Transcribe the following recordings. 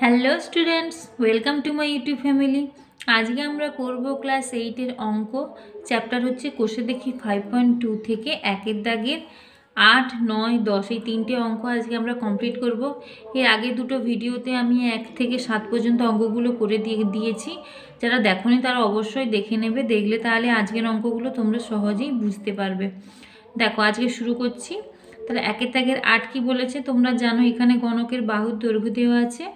Hello students, welcome to my YouTube family. আজকে আমরা করব ক্লাস 8-এর অঙ্ক। চ্যাপ্টার হচ্ছে কোষে দেখি 5.2 থেকে 1-এর দাগের 8, 9, 10 এই 3টে অঙ্ক আজকে আমরা কমপ্লিট করব। এর আগে দুটো ভিডিওতে আমি 1 থেকে 7 পর্যন্ত অঙ্কগুলো করে দিয়েছি। যারা দেখোনি তারা অবশ্যই দেখে নেবে, দেখলে তাহলে আজকের অঙ্কগুলো তোমরা সহজেই বুঝতে পারবে। দেখো আজকে শুরু করছি। তাহলে 1-এর দাগের 8 কি বলেছে তোমরা জানো, এখানে গণকের বাহুর দৈর্ঘ্য দেওয়া আছে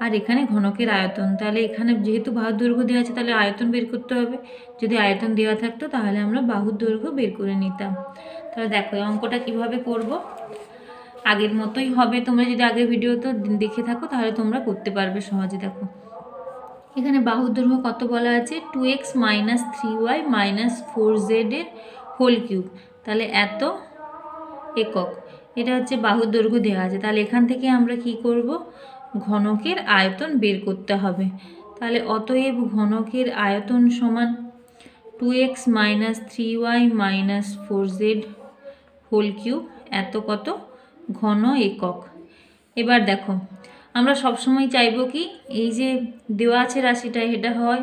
আর এখানে ঘনকের আয়তন। তাহলে এখানে যেহেতু বাহুর দৈর্ঘ্য দেওয়া আছে তাহলে আয়তন বের করতে হবে। যদি আয়তন দেওয়া থাকতো তাহলে আমরা বাহুর দৈর্ঘ্য বের করে নিতাম। তাহলে দেখো এই অঙ্কটা কিভাবে করব, আগের মতোই হবে। তোমরা যদি আগের ভিডিওতে দেখে থাকো তাহলে তোমরা করতে পারবে সহজে। দেখো এখানে বাহুর দৈর্ঘ্য কত বলা আছে, 2x - 3y - 4z এর হোল কিউব। তাহলে এত একক, এটা হচ্ছে বাহুর দৈর্ঘ্য দেওয়া আছে। তাহলে এখান থেকে আমরা কি করব, ঘনকের আয়তন বের করতে হবে। তাহলে অতএব ঘনকের আয়তন সমান 2x - 3y - 4z whole cube এত কত ঘন একক। এবার দেখো আমরা সবসময় চাইবো কি, এই যে দেওয়া আছে রাশিটা এটা হয়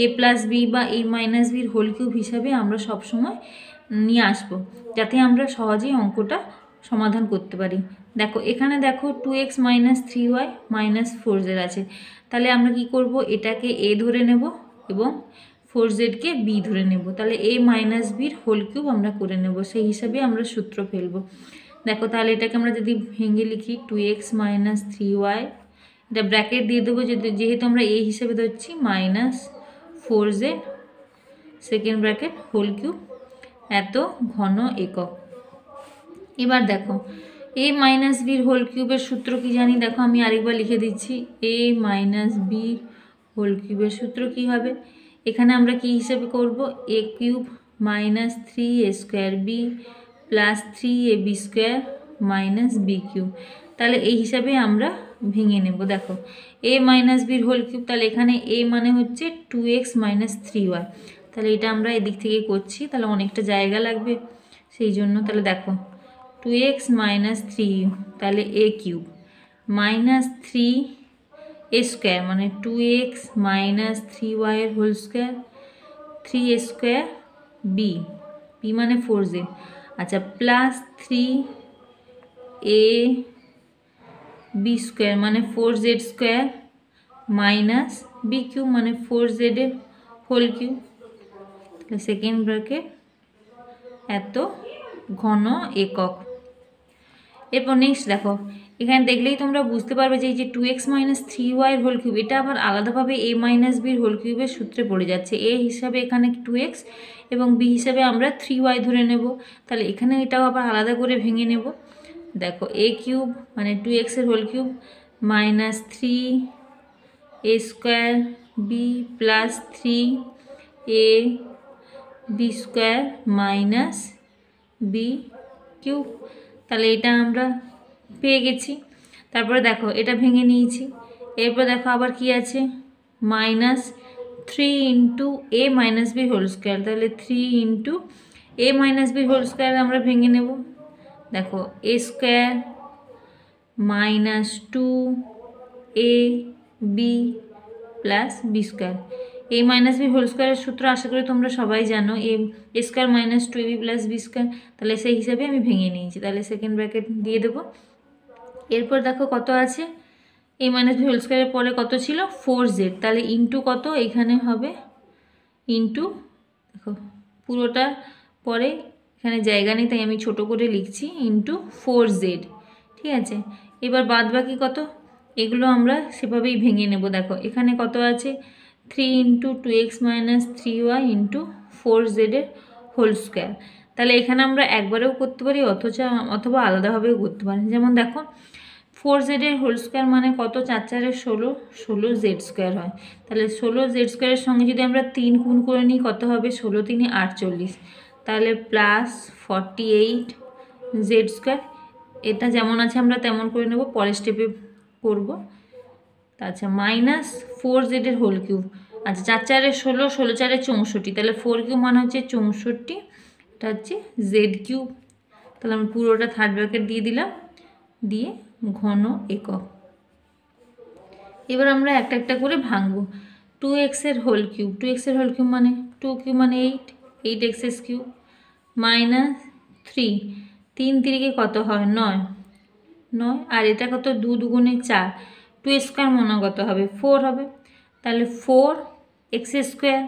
a+b বা a-bর হোল কিউব হিসাবে আমরা সবসময় নিয়ে আসবো, যাতে আমরা সহজেই অঙ্কটা সমাধান করতে পারি। দেখো এখানে দেখো 2x - 3y - 4z আছে। তাহলে আমরা কি করব, এটাকে a ধরে নেব এবং 4zকে b ধরে নেব। তাহলে a-bর হোল কিউব আমরা করে নেব, সেই হিসাবে আমরা সূত্র ফেলবো। দেখো তাহলে এটাকে আমরা যদি ভেঙে লিখি 2x - 3y, এটা ব্র্যাকেট দিয়ে দেবো যেহেতু আমরা a হিসেবে ধরছি, -4z second bracket whole cube এত ঘন একক। এবার দেখো a-bর হোল কিউবের সূত্র কি জানি, দেখো আমি আরেকবার লিখে দিচ্ছি। a-b হোল কিউবের সূত্র কি হবে, এখানে আমরা কি হিসেবে করব, a cube - 3a² b + 3ab² - b cube. তাহলে এই হিসাবে আমরা ভেঙে নেব। দেখো a-bর হোল কিউব, তাহলে এখানে a মানে হচ্ছে 2x - 3y। তাহলে এটা আমরা এদিক থেকে করছি, তাহলে অনেকটা জায়গা লাগবে সেই জন্য। তাহলে দেখো 2x - 3, তাহলে a কিউব -3a² মানে 2x - 3y এর whole square, 3a² b, b মানে 4z, আচ্ছা, প্লাস 3ab² মানে 4z² মাইনাস b কিউব মানে 4z এর হোল কিউব, সেকেন্ড ব্র্যাকেট এত ঘন একক। এরপর নেক্সট দেখো এখানে দেখলেই তোমরা বুঝতে পারবে যে এই যে 2x - 3y এর হোল কিউব, এটা আবার আলাদাভাবে a-bর হোল কিউবের সূত্রে পড়ে যাচ্ছে। a হিসাবে এখানে 2x এবং b হিসাবে আমরা 3y ধরে নেব। তাহলে এখানে এটাও আবার আলাদা করে ভেঙে নেব। দেখো a কিউব মানে 2x এর whole cube -3a² b + 3ab² - b cube. তাহলে এটা আমরা পেয়ে গেছি। তারপরে দেখো এটা ভেঙে নিয়েছি। এরপর দেখো আবার কি আছে, -3 × a-bর হোল স্কোয়ার। তাহলে 3 × a-bর হোল স্কোয়ার আমরা ভেঙে নেব। দেখো a² - 2ab + b²। a-bর হোল স্কোয়ারের সূত্র আশা করি তোমরা সবাই জানো, a² - 2ab + b²। তাহলে সেই হিসাবে আমি ভেঙে নিয়েছি, তাহলে সেকেন্ড ব্র্যাকেট দিয়ে দেবো। এরপর দেখো কত আছে, a-b হোল স্কোয়ারের পরে কত ছিল, 4z। তাহলে ইন্টু কত, এখানে হবে ইন্টু, দেখো পুরোটা পরে এখানে জায়গা নেই তাই আমি ছোট করে লিখছি, ইন্টু 4z। ঠিক আছে, এবার বাদ বাকি কত, এগুলো আমরা সেভাবেই ভেঙে নেব। দেখো এখানে কত আছে, 3 × 2x - 3y × 4z এর হোল স্কোয়ার। তাহলে এখানে আমরা একবারেও করতে পারি অথবা আলাদাভাবেও করতে পারি। যেমন দেখো 4z এর হোল স্কোয়ার মানে কত, 4 × 4 = 16z² হয়। তাহলে 16z² সঙ্গে যদি আমরা 3 গুণ করে নিই কত হবে, 16 × 3 = 48। তাহলে +48z²। এটা যেমন আছে আমরা তেমন করে নেব, পরের স্টেপে করব। আচ্ছা, -4z এর হোল কিউব, আচ্ছা 4 × 4 = 16, 16 × 4 = 64। তাহলে 4 কিউব মানে হচ্ছে 64, এটা হচ্ছে z³ তাহলে আমি পুরোটা থার্ড ব্র্যাকেট দিয়ে দিলাম, দিয়ে ঘন একক। এবার আমরা একটা একটা করে ভাঙবো। 2x এর হোল কিউব, 2x এর হোল কিউব মানে 2 কিউব মানে 8, 8x কিউব মাইনাস 3, 3 3 কত হয় 9, 9 আর এটা কত 2 2 4, 2 স্কোয়ার মনে কত হবে 4 হবে, তাহলে 4x স্কোয়ার।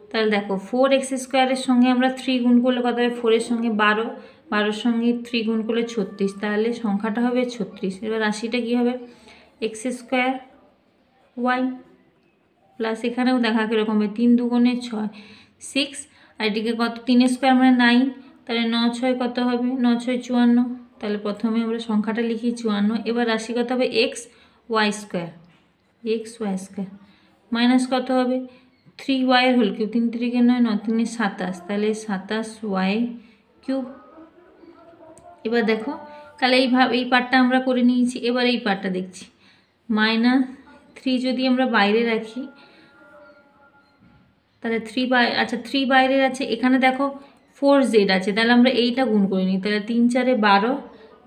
তাহলে দেখো 4x স্কোয়ারের সঙ্গে আমরা 3 গুণ করলে কত হবে 4 এর সঙ্গে 12, 12 সঙ্গে 3 গুণ করলে 36, তাহলে সংখ্যাটা হবে 36। এবার রাশিটা কী হবে x স্কোয়ার y প্লাস এখানেও দেখা কীরকম হবে 3 2 6, 6 আর এদিকে কত 3 স্কোয়ার মানে 9, তাহলে 9 6 কত হবে 9 6 54, তাহলে প্রথমে আমরা সংখ্যাটা লিখি 54। এবার রাশি কত হবে x y square, x y square minus কত হবে 3y এর হোল কিউব, 3 3 9 9 3 27, তাহলে 27y কিউব। এবার দেখো তাহলে এই পার্টটা আমরা করে নিয়েছি, এবার এই পার্টটা দেখছি মাইনাস 3 যদি আমরা বাইরে রাখি তাহলে 3 বাইরের আছে, এখানে দেখো 4z আছে, তাহলে আমরা এইটা গুণ করে নিই, তাহলে 3 4 12,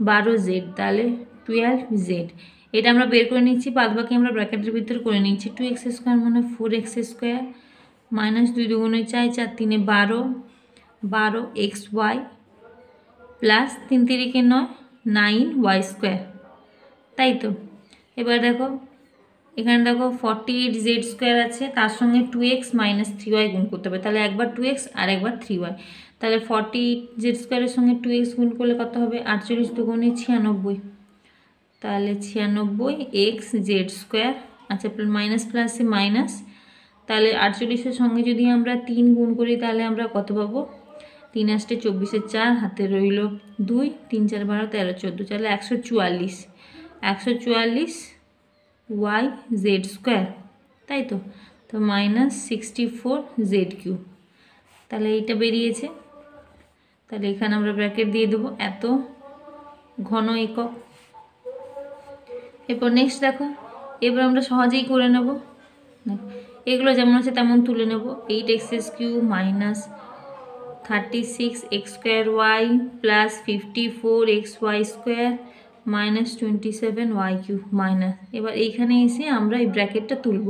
12z, তাহলে 12z। এটা আমরা বের করে নিচ্ছি, বাদ বাকি আমরা ব্র্যাকেটের ভিতরে করে নিচ্ছি। 2x স্কোয়ার মানে 4x square minus 2 2 4 4 3 12, 12xy plus 3 3 9, 9y square, তাই তো। এবার দেখো এখানে দেখো 48z স্কোয়ার আছে, তার সঙ্গে 2x মাইনাস 3y গুণ করতে হবে, তাহলে একবার 2x আর একবার 3y, তাহলে 48z স্কোয়ারের সঙ্গে 2x গুণ করলে কত হবে 48 2 96, তাহলে 96xz স্কোয়ার। আচ্ছা মাইনাস প্লাসে মাইনাস, তাহলে 48-এর সঙ্গে যদি আমরা 3 গুণ করি তাহলে আমরা কত পাবো 3 8 24 4 হাতে রইল 2, 3 4 12 13 14, তাহলে 144, 144 yz স্কোয়ার, তাই তো। তো মাইনাস 64z কিউব, তাহলে এইটা বেরিয়েছে। তাহলে এখানে আমরা ব্র্যাকেট দিয়ে দেবো এত ঘন একক। এরপর নেক্সট দেখো, এবার আমরা সহজেই করে নেব, এগুলো যেমন আছে তেমন তুলে নেব। 8x cube minus 36x square y plus 54xy square minus 27y cube minus, এবার এইখানে এসে আমরা এই ব্র্যাকেটটা তুলব,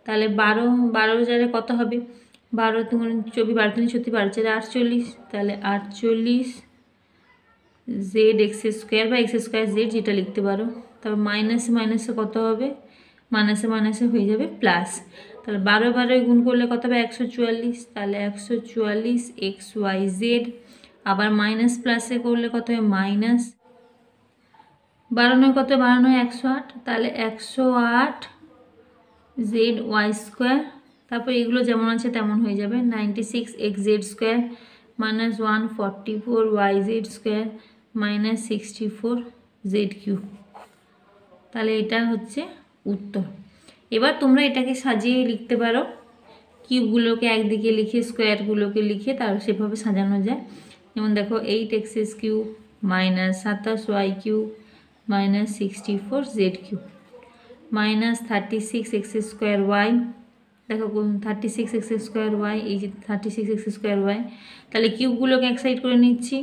তাহলে 12 জারে কত হবে 12 3 24, 12 3 36, 12 4 48, তাহলে 48 zx স্কোয়ার বা এক্স স্কোয়ার জেড যেটা লিখতে পারো, তারপর মাইনাসে মাইনাসে কত হবে মাইনাসে মাইনাসে হয়ে যাবে প্লাস, তাহলে 12 12 গুণ করলে কত হবে 144, তাহলে 144 xyz, আবার মাইনাস প্লাসে করলে কত হবে মাইনাস 12 9 কত 12 9 108, তাহলে 108 zy স্কোয়ার, তারপর এগুলো যেমন আছে তেমন হয়ে যাবে 96xz square minus 144yz square minus 64z cube, তাহলে এটা হচ্ছে উত্তর। এবার তোমরা এটাকে সাজিয়ে লিখতে পারো, কিউবগুলোকে একদিকে লিখে স্কোয়ারগুলোকে লিখে তার সেভাবে সাজানো যায়। যেমন দেখো 8x cube minus 27y cube minus 64z cube minus 36x square Y, দেখো 36x স্কোয়ার ওয়াই, এই যে 36x স্কোয়ার ওয়াই, তাহলে কিউবগুলোকে এক সাইড করে নিচ্ছি,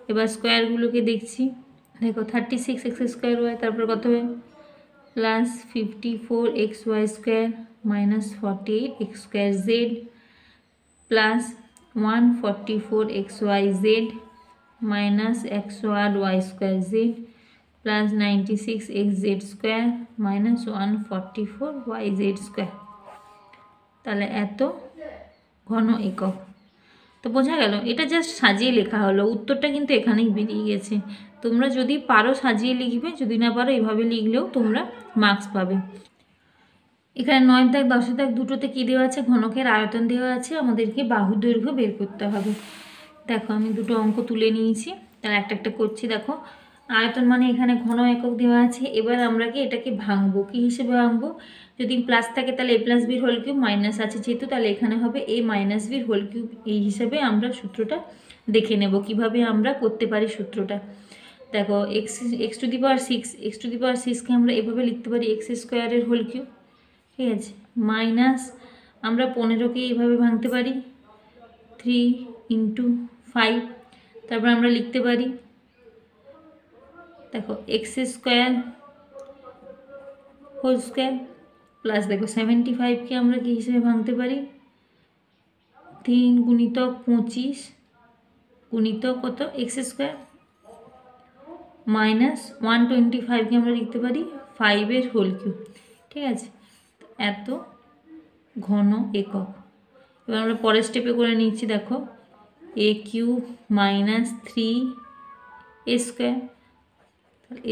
এবার স্কোয়ারগুলোকে দেখছি, দেখো 36x স্কোয়ার ওয়াই, তারপর কত হবে plus 54xy square minus 48x square Z plus 144xyz minus 108y square Z plus 96xz square minus 144yz square, তাহলে এত ঘন একক। তো বোঝা গেল, এটা জাস্ট সাজিয়ে লেখা হলো, উত্তরটা কিন্তু এখানেই বেরিয়ে গেছে। তোমরা যদি পারো সাজিয়ে লিখবে, যদি না পারো এইভাবে লিখলেও তোমরা মার্কস পাবে। এখানে 9 দাগ 10 দাগ দুটোতে কী দেওয়া আছে ঘনকের আয়তন দেওয়া আছে, আমাদেরকে বাহুর দৈর্ঘ্য বের করতে হবে। দেখো আমি দুটো অঙ্ক তুলে নিয়েছি, তাহলে একটা একটা করছি। দেখো আয়তন মানে এখানে ঘন একক দেওয়া আছে, এবার আমরা কি এটাকে ভাঙবো, কী হিসেবে ভাঙবো, যদি প্লাস থাকে তাহলে a প্লাস বির হোল কিউব, মাইনাস আছে যেহেতু তাহলে এখানে হবে a মাইনাস বির হোল কিউব, এই হিসাবে আমরা সূত্রটা দেখে নেব কিভাবে আমরা করতে পারি সূত্রটা। দেখো x to the power 6, x to the power 6কে আমরা এভাবে লিখতে পারি এক্স স্কোয়ারের হোল কিউব, ঠিক আছে, মাইনাস আমরা 15কে এইভাবে ভাঙতে পারি 3 × 5, তারপর আমরা লিখতে পারি দেখো X square whole square plus দেখো 75কে আমরা কি হিসেবে ভাঙতে পারি, 3 গুণিতক 25 গুণিতক কত এক্স স্কোয়ার, মাইনাস 125কে আমরা লিখতে পারি 5 হোল কিউব। ঠিক আছে, এত ঘন একক। এবার আমরা পরের স্টেপে করে নিচ্ছি, দেখো a cube minus 3 a square,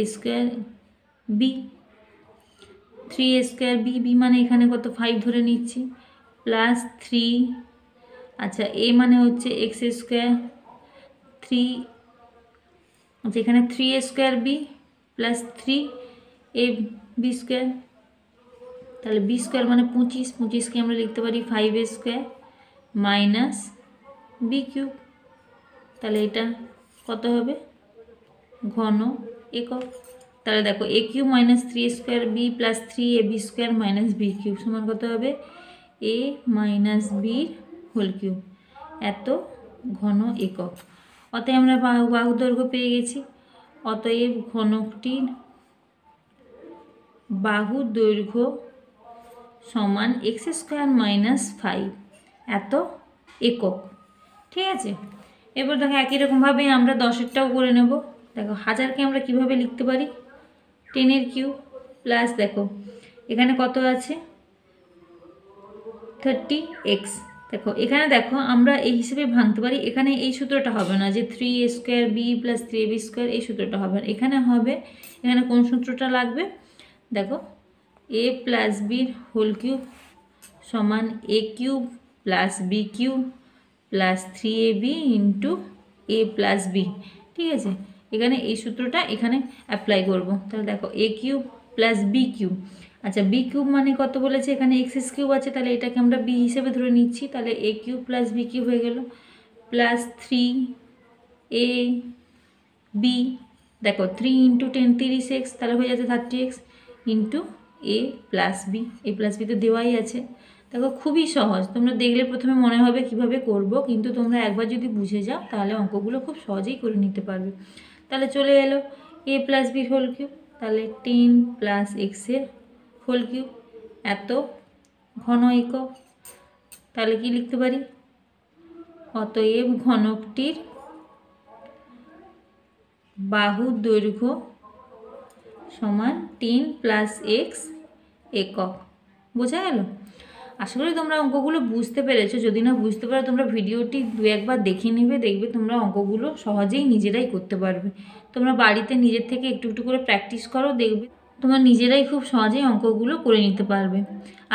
A square B, 3 a square B, B মানে এখানে কত 5 ধরে নিচ্ছি, প্লাস 3, আচ্ছা এ মানে হচ্ছে এক্স স্কোয়ার 3, আচ্ছা এখানে 3 a square B plus 3 a b square, তাহলে বি স্কোয়ার মানে 25, 25কে আমরা লিখতে পারি 5 a square minus b cube. তাহলে এটা কত হবে, ঘন একক। তাহলে দেখো a cube minus 3 square B plus 3 a b square minus b cube সমান কত হবে, এ মাইনাস বির হোল কিউব, এত ঘন একক। অতএব আমরা বাহু দৈর্ঘ্য পেয়ে গেছি। অতএব ঘনকটির বাহু দৈর্ঘ্য সমান এক্স স্কোয়ার মাইনাস 5 এত একক। ঠিক আছে, এবার দেখো একই রকমভাবে আমরা 10-এরটাও করে নেব। দেখো 1000কে আমরা কিভাবে লিখতে পারি, 10 কিউব প্লাস দেখো এখানে কত আছে 30x। দেখো এখানে দেখো আমরা এই হিসেবে ভাঙতে পারি, এখানে এই সূত্রটা হবে না যে 3 a square B plus 3 ab square, এই সূত্রটা হবে না, এখানে হবে, এখানে কোন সূত্রটা লাগবে, দেখো a প্লাস বির হোল কিউব সমান a cube plus b cube plus 3ab into a plus b. ঠিক আছে, এখানে এই সূত্রটা এখানে অ্যাপ্লাই করব। তাহলে দেখো a cube plus b cube, আচ্ছা বি কিউব মানে কত বলেছে, এখানে এক্স কিউব আছে, তাহলে এটাকে আমরা বি হিসেবে ধরে নিচ্ছি, তাহলে এ কিউব প্লাস বি কিউব হয়ে গেল প্লাস 3 এ বি, দেখো 3 ইন্টু 10 30x, তাহলে হয়ে যাচ্ছে 30x ইন্টু এ প্লাস বি, এ প্লাস বি তো দেওয়াই আছে। দেখো খুবই সহজ, তোমরা দেখলে প্রথমে মনে হবে কিভাবে করব, কিন্তু তোমরা একবার যদি বুঝে যাও তাহলে অঙ্কগুলো খুব সহজেই করে নিতে পারবে। তাহলে চলে এলো এ প্লাস বির হোল কিউব, তাহলে 10 প্লাস এক্সের হোল কিউব এত ঘন একক। তাহলে কি লিখতে পারি, অতএব ঘনকটির বাহু দৈর্ঘ্য সমান 10 প্লাস এক্স একক। বোঝা গেল? আশা করি তোমরা অঙ্কগুলো বুঝতে পেরেছো, যদি না বুঝতে পারো তোমরা ভিডিওটি 2-1বার দেখে নেবে, দেখবে তোমরা অঙ্কগুলো সহজেই নিজেরাই করতে পারবে। তোমরা বাড়িতে নিজের থেকে একটু একটু করে প্র্যাকটিস করো, দেখবে তোমরা নিজেরাই খুব সহজেই অঙ্কগুলো করে নিতে পারবে।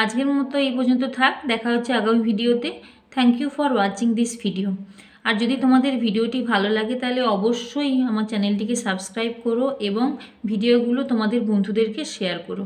আজকের মতো এই পর্যন্ত থাক, দেখা হচ্ছে আগামী ভিডিওতে। Thank you for watching this video. আর যদি তোমাদের ভিডিওটি ভালো লাগে তাহলে অবশ্যই আমার চ্যানেলটিকে সাবস্ক্রাইব করো এবং ভিডিওগুলো তোমাদের বন্ধুদেরকে শেয়ার করো।